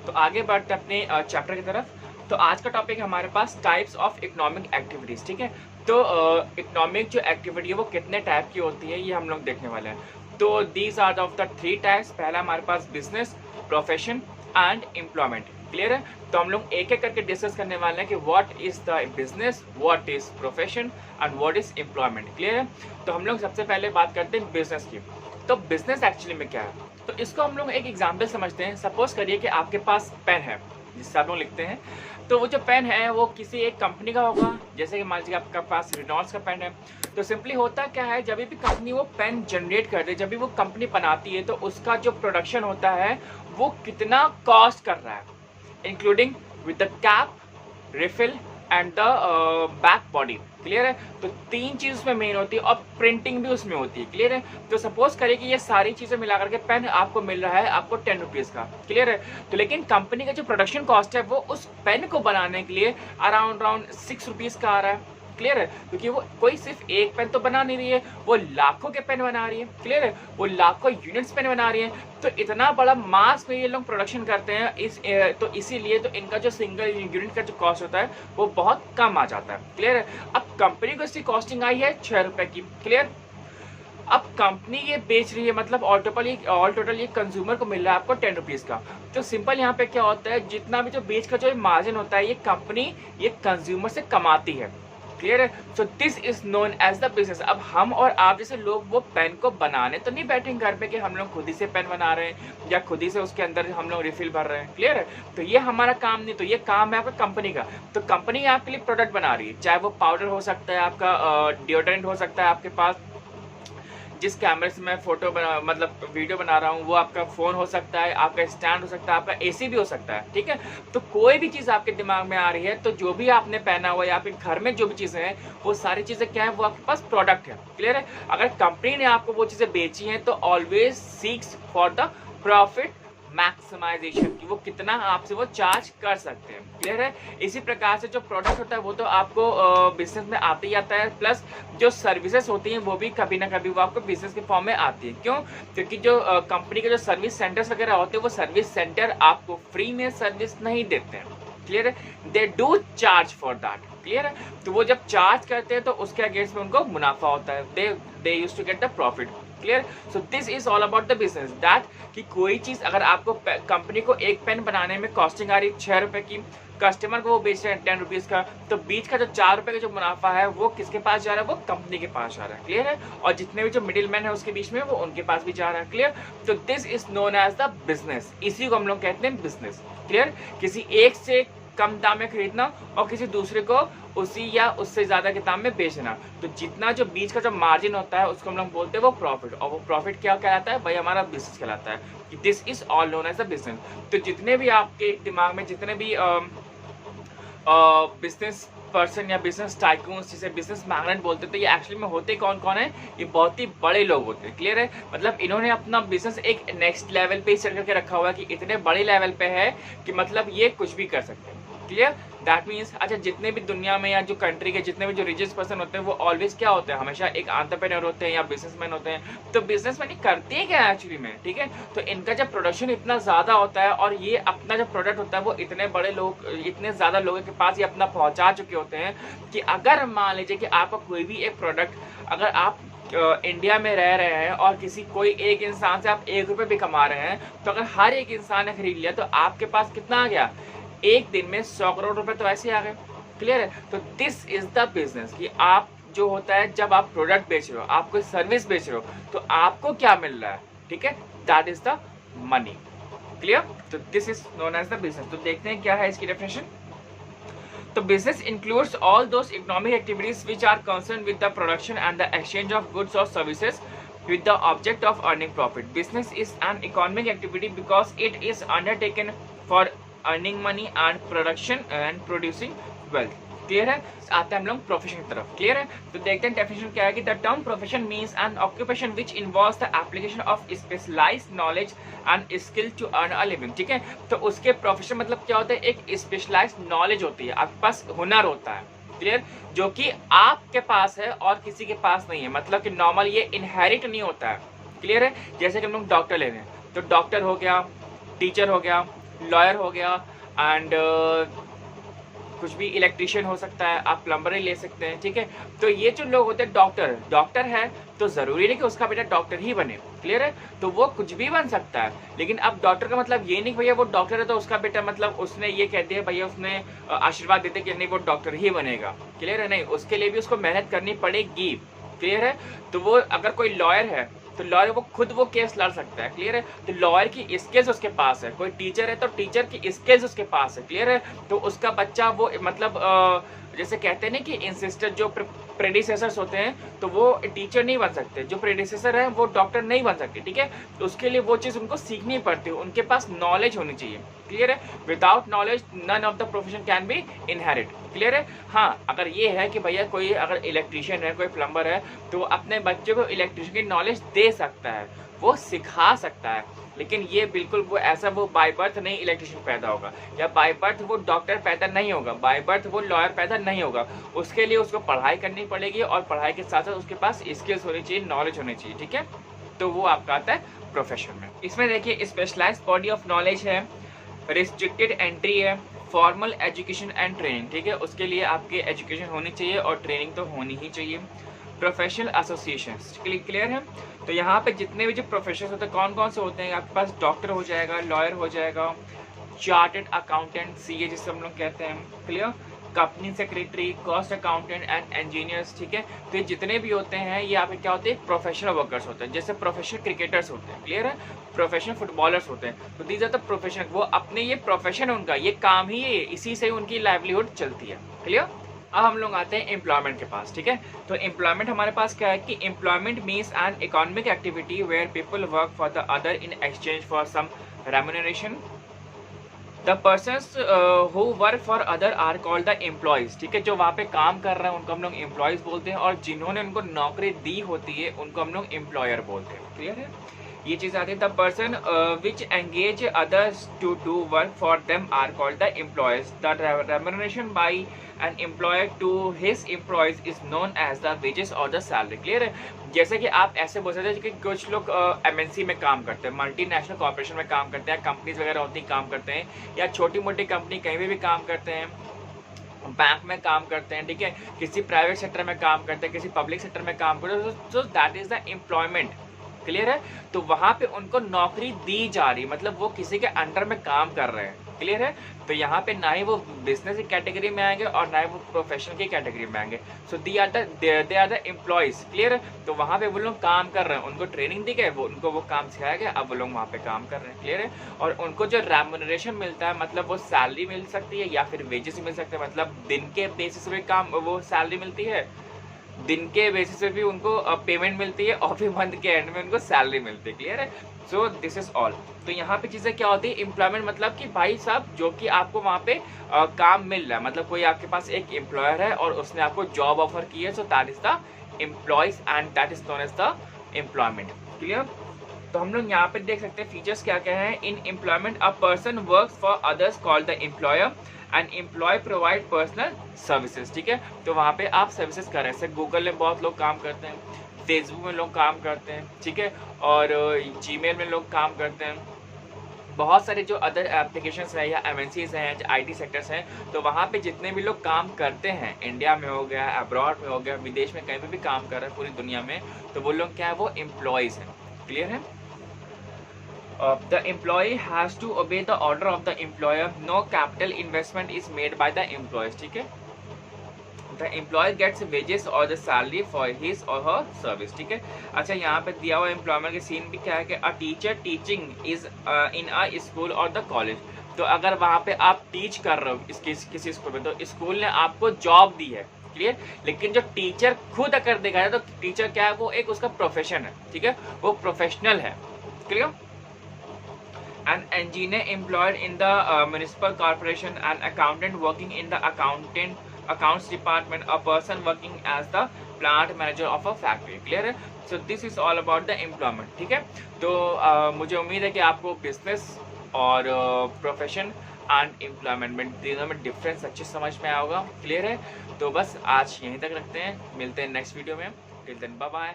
तो आगे बढ़ते अपने चैप्टर की तरफ। तो आज का टॉपिक है हमारे पास टाइप्स ऑफ इकोनॉमिक एक्टिविटीज़, ठीक है। तो इकोनॉमिक जो एक्टिविटी है वो कितने टाइप की होती है ये हम लोग देखने वाले हैं। तो these are of the 3 types. पहला हमारे पास business, profession and employment. Clear है। तो हम लोग एक एक करके डिस्कस करने वाले हैं कि what is the business, what is profession and what is employment. Clear है। तो हम लोग सबसे पहले बात करते हैं बिजनेस की। तो बिजनेस एक्चुअली में क्या है, तो इसको हम लोग एक एग्जाम्पल समझते हैं। सपोज करिए कि आपके पास पेन है जिससे आप लोग लिखते हैं। तो वो जो पेन है वो किसी एक कंपनी का होगा, जैसे कि मान लीजिए आपके पास रेनॉल्ड्स का पेन है। तो सिंपली होता क्या है, जब भी कंपनी वो पेन जनरेट करती है, जब भी वो कंपनी बनाती है, तो उसका जो प्रोडक्शन होता है वो कितना कॉस्ट कर रहा है, including with the cap, refill and the back body. Clear है। तो 3 चीज उसमें मेन होती है और प्रिंटिंग भी उसमें होती है। क्लियर है। तो सपोज करिए कि ये सारी चीजें मिला करके पेन आपको मिल रहा है आपको 10 रुपीज का। क्लियर है। तो लेकिन कंपनी का जो प्रोडक्शन कॉस्ट है वो उस पेन को बनाने के लिए अराउंड 6 रुपीज का आ रहा है। क्लियर है। क्योंकि वो कोई सिर्फ एक पेन तो बना नहीं रही है, वो लाखों के पेन बना रही है। क्लियर है। वो लाखों यूनिट्स पेन बना रही है। तो इतना बड़ा मास में ये लोग प्रोडक्शन करते हैं, तो इसीलिए तो इनका जो सिंगल यूनिट का जो कॉस्ट होता है वो बहुत कम आ जाता है। क्लियर है। अब कंपनी को इसकी कॉस्टिंग आई है 6 रुपए की। क्लियर। अब कंपनी ये बेच रही है, मतलब ऑल टोटल ये कंज्यूमर को मिल रहा है आपको 10 रुपीज का। तो सिंपल यहाँ पे क्या होता है, जितना भी जो बीच का जो मार्जिन होता है ये कंपनी ये कंज्यूमर से कमाती है। क्लियर है। So this is known as the business. अब हम और आप जैसे लोग वो पेन को बनाने तो नहीं बैठेंगे घर पे कि हम लोग खुद ही से पेन बना रहे हैं या खुद ही से उसके अंदर हम लोग रिफिल भर रहे हैं। क्लियर है। तो ये हमारा काम नहीं, तो ये काम है आपका कंपनी का। तो कंपनी आपके लिए प्रोडक्ट बना रही है, चाहे वो पाउडर हो सकता है, आपका डिओड्रेंट हो सकता है, आपके पास जिस कैमरे से मैं फोटो मतलब वीडियो बना रहा हूँ वो आपका फोन हो सकता है, आपका स्टैंड हो सकता है, आपका एसी भी हो सकता है। ठीक है। तो कोई भी चीज़ आपके दिमाग में आ रही है, तो जो भी आपने पहना हुआ या फिर घर में जो भी चीज़ें हैं वो सारी चीज़ें क्या है, वो आपके पास प्रोडक्ट है। क्लियर है। अगर कंपनी ने आपको वो चीज़ें बेची हैं तो always seeks for the profit maximisation, कि वो कितना आपसे वो चार्ज कर सकते हैं। क्लियर है। इसी प्रकार से जो प्रोडक्ट होता है वो तो आपको बिजनेस में आते ही आता है, प्लस जो सर्विसेज होती हैं वो भी कभी ना कभी वो आपको बिजनेस के फॉर्म में आती है। क्यों? क्योंकि जो कंपनी के जो सर्विस सेंटर्स वगैरह होते हैं वो सर्विस सेंटर आपको फ्री में सर्विस नहीं देते हैं। क्लियर है। They do charge for that. Clear है। तो वो जब चार्ज करते हैं तो उसके अगेंस्ट में उनको मुनाफा होता है, they used to get the profit. Clear. So this is all about the business, that कि कोई चीज अगर आपको कंपनी को एक पेन बनाने में कॉस्टिंग आ रही है 6 रुपए की, कस्टमर को वो बेच रहे हैं 10 रुपीज का, तो बीच का जो 4 रुपए का जो मुनाफा है वो किसके पास जा रहा है, वो कंपनी के पास जा रहा है। क्लियर है। और जितने भी जो मिडिल मैन है उसके बीच में वो उनके पास भी जा रहा है। क्लियर। तो this is known as the business, इसी को हम लोग कहते हैं बिजनेस। क्लियर। किसी एक से कम दाम में खरीदना और किसी दूसरे को उसी या उससे ज्यादा के दाम में बेचना, तो जितना जो बीच का जो मार्जिन होता है उसको हम लोग बोलते हैं वो प्रॉफिट। और वो प्रॉफिट क्या कहलाता है भाई, हमारा बिजनेस कहलाता है, कि this is all known as a business. तो जितने भी आपके दिमाग में जितने भी बिजनेस पर्सन या बिजनेस टाइकून्स, जिसे बिजनेस मैग्नेट बोलते हैं, तो ये एक्चुअली में होते कौन कौन है, ये बहुत ही बड़े लोग होते हैं। क्लियर है। मतलब इन्होंने अपना बिजनेस एक नेक्स्ट लेवल पे ही सेट करके रखा हुआ है, कि इतने बड़े लेवल पे है कि मतलब ये कुछ भी कर सकते हैं। क्लियर। दैट मीन्स अच्छा, जितने भी दुनिया में या जो कंट्री के जितने भी जो रिचेस्ट पर्सन होते हैं वो ऑलवेज क्या होते हैं, हमेशा एक एंटरप्रेन्योर होते हैं या बिजनेसमैन होते हैं। तो बिजनेसमैन करते हैं क्या एक्चुअली में, ठीक है। तो इनका जब प्रोडक्शन इतना ज्यादा होता है और ये अपना जो प्रोडक्ट होता है वो इतने बड़े लोग, इतने ज्यादा लोगों के पास ये अपना पहुंचा चुके होते हैं, कि अगर मान लीजिए कि आपका कोई भी एक प्रोडक्ट, अगर आप इंडिया में रह रहे हैं और किसी कोई एक इंसान से आप 1 रुपये भी कमा रहे हैं, तो अगर हर एक इंसान ने खरीद लिया तो आपके पास कितना आ गया, एक दिन में 100 करोड़ रुपए तो ऐसे ही आ गए। क्लियर है। तो दिस इज द बिजनेस, कि आप जो होता है जब आप प्रोडक्ट बेच रहे हो, आप कोई सर्विस बेच रहे हो, तो आपको क्या मिल रहा है, ठीक है, that is the money. Clear. तो this is known as the business. तो देखते हैं क्या है इसकी डेफिनेशन। तो business includes all those economic activities which are concerned with the production and the exchange of goods or services with the object of earning profit. Business is an economic activity because it is undertaken for earning money and production and producing wealth. Clear है। आते हैं हम लोग profession की तरफ। Clear है। तो देखते हैं डेफिनेशन क्या है, कि the term profession means an occupation which involves the application of specialised knowledge and skill to earn a living. ठीक है। तो उसके प्रोफेशन मतलब क्या होता है, एक स्पेशलाइज्ड नॉलेज होती है, आपके पास हुनर होता है। क्लियर। जो कि आपके पास है और किसी के पास नहीं है, मतलब कि नॉर्मल ये इनहेरिट नहीं होता है। क्लियर है। जैसे कि हम लोग डॉक्टर ले रहे हैं, तो डॉक्टर हो गया, टीचर हो गया, लॉयर हो गया, एंड कुछ भी इलेक्ट्रिशियन हो सकता है, आप प्लम्बर ही ले सकते हैं, ठीक है। तो ये जो लोग होते हैं, डॉक्टर है तो ज़रूरी नहीं कि उसका बेटा डॉक्टर ही बने, क्लियर है। तो वो कुछ भी बन सकता है, लेकिन अब डॉक्टर का मतलब ये नहीं भैया वो डॉक्टर है तो उसका बेटा मतलब उसने ये कह दिया भैया, उसने आशीर्वाद देते कि नहीं वो डॉक्टर ही बनेगा, क्लियर है। नहीं, उसके लिए भी उसको मेहनत करनी पड़ेगी, क्लियर है। तो वो अगर कोई लॉयर है तो लॉयर वो खुद वो केस लड़ सकता है, क्लियर है। तो लॉयर की स्किल्स उसके पास है, कोई टीचर है तो टीचर की स्किल्स उसके पास है, क्लियर है। तो उसका बच्चा वो मतलब जैसे कहते हैं ना कि इंसिस्टर जो प्रेडिसेसर्स होते हैं तो वो टीचर नहीं बन सकते, जो प्रेडिसेसर है वो डॉक्टर नहीं बन सकते, ठीक है। तो उसके लिए वो चीज़ उनको सीखनी पड़ती है, उनके पास नॉलेज होनी चाहिए, क्लियर है। Without knowledge none of the profession can be inherit, clear है। हाँ, अगर ये है कि भैया कोई अगर इलेक्ट्रिशियन है, कोई प्लम्बर है तो अपने बच्चे को इलेक्ट्रिशियन की नॉलेज दे सकता है, वो सिखा सकता है, लेकिन ये बिल्कुल वो ऐसा वो बाय बर्थ नहीं इलेक्ट्रिशियन पैदा होगा, या बाय बर्थ वो डॉक्टर पैदा नहीं होगा, बाय बर्थ वो लॉयर पैदा नहीं होगा। उसके लिए उसको पढ़ाई करनी पड़ेगी, और पढ़ाई के साथ साथ उसके पास स्किल्स होनी चाहिए, नॉलेज होनी चाहिए, ठीक है। तो वो आपका आता है प्रोफेशन में। इसमें देखिए स्पेशलाइज्ड बॉडी ऑफ नॉलेज है, रिस्ट्रिक्टेड एंट्री है, फॉर्मल एजुकेशन एंड ट्रेनिंग, ठीक है। उसके लिए आपकी एजुकेशन होनी चाहिए और ट्रेनिंग तो होनी ही चाहिए। प्रोफेशनल एसोसिएशंस, क्लियर है। तो यहाँ पे जितने भी जो प्रोफेशन होते हैं कौन कौन से होते हैं, आपके पास डॉक्टर हो जाएगा, लॉयर हो जाएगा, चार्टेड अकाउंटेंट सीए जिसे हम लोग कहते हैं, clear, company secretary, cost accountant and engineers, ठीक है। तो ये जितने भी होते हैं ये यहाँ पे क्या होते हैं, प्रोफेशनल वर्कर्स होते हैं। जैसे प्रोफेशनल क्रिकेटर्स होते हैं, क्लियर है, प्रोफेशनल फुटबॉलर्स होते हैं। तो दीज आर द प्रोफेशनल, वो अपने ये प्रोफेशन है उनका, ये काम ही है, इसी से उनकी लाइवलीहुड चलती है, क्लियर। अब हम लोग आते हैं एम्प्लॉयमेंट के पास, ठीक है। तो एम्प्लॉयमेंट हमारे पास क्या है कि employment means an economic activity where people work for the other in exchange for some remuneration. The persons who work for other are called the employees, ठीक है। जो वहाँ पे काम कर रहे हैं उनको हम लोग एम्प्लॉयज बोलते हैं, और जिन्होंने उनको नौकरी दी होती है उनको हम लोग एम्प्लॉयर बोलते हैं, क्लियर है। ये चीज़ आती है। The person which engage others to do work for them are called the employees. The remuneration by an employer to his employees is known as the wages और द सैलरी, क्लियर है। जैसे कि आप ऐसे बोल सकते हैं कि कुछ लोग एमएनसी में काम करते हैं, मल्टीनेशनल कॉर्पोरेशन में काम करते हैं, कंपनीज वगैरह होती काम करते हैं, या छोटी मोटी कंपनी कहीं भी काम करते हैं, बैंक में काम करते हैं, ठीक है, किसी प्राइवेट सेक्टर में काम करते हैं, किसी पब्लिक सेक्टर में काम करते हैं, तो that is the employment, clear है। तो वहाँ पे उनको नौकरी दी जा रही, मतलब वो किसी के अंडर में काम कर रहे हैं, क्लियर है। तो यहाँ पे ना ही वो बिजनेस की कैटेगरी में आएंगे और ना ही वो प्रोफेशनल की कैटेगरी में आएंगे। So they are the employees, clear है। तो वहाँ पे वो लोग काम कर रहे हैं, उनको ट्रेनिंग दी गई, वो उनको वो काम सिखाया गया, अब वो लोग वहाँ पे काम कर रहे हैं, क्लियर है। और उनको जो रेम्यूनरेशन मिलता है, मतलब वो सैलरी मिल सकती है या फिर वेजेस मिल सकते हैं, मतलब दिन के बेसिस पे काम वो सैलरी मिलती है, दिन के बेसिस पे भी उनको पेमेंट मिलती है, और फिर मंथ के एंड में उनको सैलरी मिलती है, क्लियर है। So this is all. तो यहाँ पे चीज़ें क्या होती है, एम्प्लॉयमेंट मतलब कि भाई साहब जो कि आपको वहाँ पे काम मिल रहा है, मतलब कोई आपके पास एक एम्प्लॉयर है और उसने आपको जॉब ऑफर की है, so that is the employees and that is known as the employment, clear. तो हम लोग यहाँ पे देख सकते हैं फीचर्स क्या क्या है। In employment a person works for others called the employer and employee provide personal services, ठीक है। तो वहाँ पे आप सर्विसेज कर रहे हैं, जैसे गूगल में बहुत लोग काम करते हैं, फेसबुक में लोग काम करते हैं, ठीक है, और जीमेल में लोग काम करते हैं, बहुत सारे जो अदर एप्लीकेशंस हैं या एमएनसीज हैं, आईटी सेक्टर्स हैं, तो वहाँ पे जितने भी लोग काम करते हैं, इंडिया में हो गया, अब्रॉड में हो गया, विदेश में कहीं पे भी काम कर रहे हैं पूरी दुनिया में, तो वो लोग क्या है, वो एम्प्लॉयज़ हैं, क्लियर है। The employee has to obey the order of the employer. No capital investment is made by the employees, ठीक है। The employer gets wages or the salary for his or her service, ठीक है। अच्छा, यहाँ पे दिया हुआ एम्प्लॉयमेंट के सीन भी क्या है कि a teacher teaching is in a school or the college. तो अगर वहाँ पे आप टीच कर रहे हो किसी स्कूल में, तो स्कूल ने आपको जॉब दी है, क्लियर। लेकिन जो टीचर खुद अगर देखा जाए तो टीचर क्या है, वो एक उसका प्रोफेशन है, ठीक है, वो प्रोफेशनल है, clear. An engineer employed in the municipal corporation, an accountant working in the accounts department, a person working as the plant manager of a factory, clear है। So this is all about the employment, ठीक है। तो मुझे उम्मीद है कि आपको business और प्रोफेशन एंड एम्प्लॉयमेंट में तीनों में डिफरेंस अच्छे समझ में आया होगा, क्लियर है। तो बस आज यहीं तक रखते हैं, मिलते हैं नेक्स्ट वीडियो में, टिल देन बाय बाय।